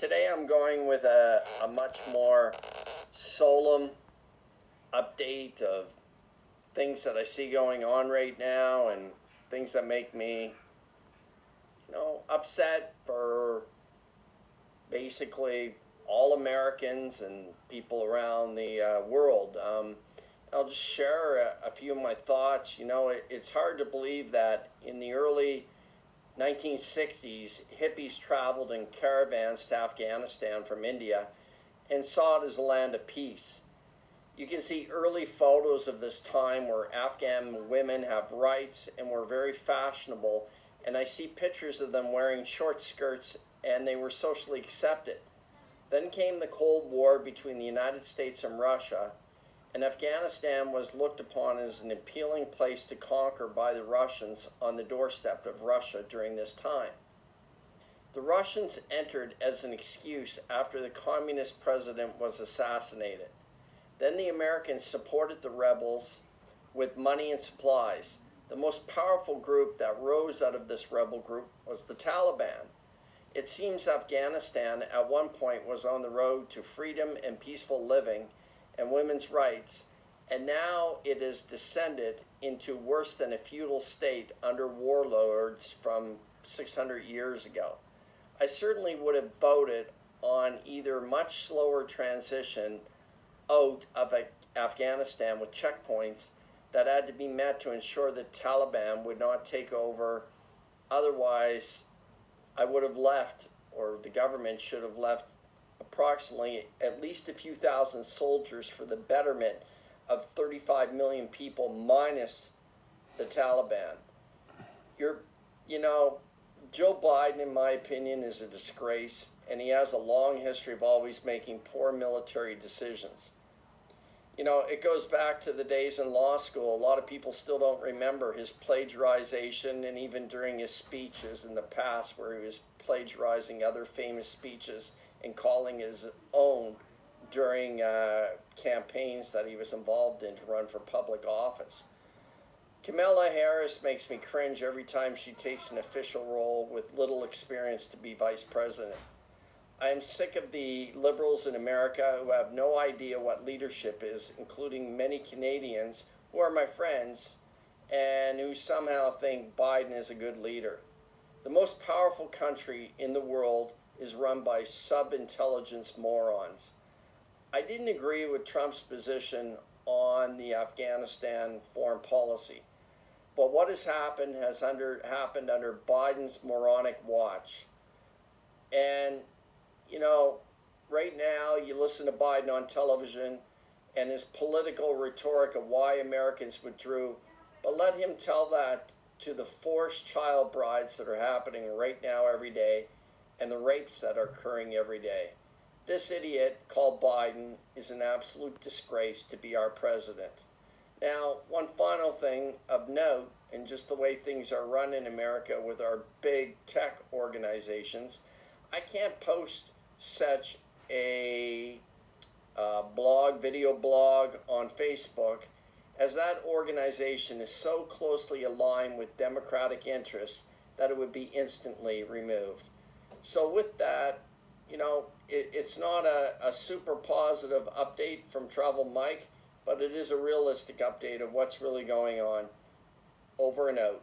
Today I'm going with a much more solemn update of things that I see going on right now and things that make me, upset for basically all Americans and people around the world. I'll just share a few of my thoughts. It's hard to believe that in the early 1960s, hippies traveled in caravans to Afghanistan from India and saw it as a land of peace. You can see early photos of this time where Afghan women have rights and were very fashionable, and I see pictures of them wearing short skirts and they were socially accepted. Then came the Cold War between the United States and Russia, and Afghanistan was looked upon as an appealing place to conquer by the Russians on the doorstep of Russia during this time. The Russians entered as an excuse after the communist president was assassinated. Then the Americans supported the rebels with money and supplies. The most powerful group that rose out of this rebel group was the Taliban. It seems Afghanistan at one point was on the road to freedom and peaceful living and women's rights, and now it has descended into worse than a feudal state under warlords from 600 years ago. I certainly would have voted on either much slower transition out of Afghanistan with checkpoints that had to be met to ensure that Taliban would not take over. Otherwise, I would have left, or the government should have left, approximately at least a few thousand soldiers for the betterment of 35 million people minus the Taliban. Joe Biden, in my opinion, is a disgrace, and he has a long history of always making poor military decisions. It goes back to the days in law school. A lot of people still don't remember his plagiarization, and even during his speeches in the past where he was plagiarizing other famous speeches and calling his own during campaigns that he was involved in to run for public office. Kamala Harris makes me cringe every time she takes an official role with little experience to be vice president. I am sick of the liberals in America who have no idea what leadership is, including many Canadians who are my friends and who somehow think Biden is a good leader. The most powerful country in the world is run by sub-intelligence morons. I didn't agree with Trump's position on the Afghanistan foreign policy, but what has happened happened under Biden's moronic watch. And right now you listen to Biden on television and his political rhetoric of why Americans withdrew, but let him tell that to the forced child brides that are happening right now every day and the rapes that are occurring every day. This idiot called Biden is an absolute disgrace to be our president. Now, one final thing of note, and just the way things are run in America with our big tech organizations, I can't post such a video blog on Facebook, as that organization is so closely aligned with Democratic interests that it would be instantly removed. So with that, it's not a super positive update from Travel Mike, but it is a realistic update of what's really going on. Over and out.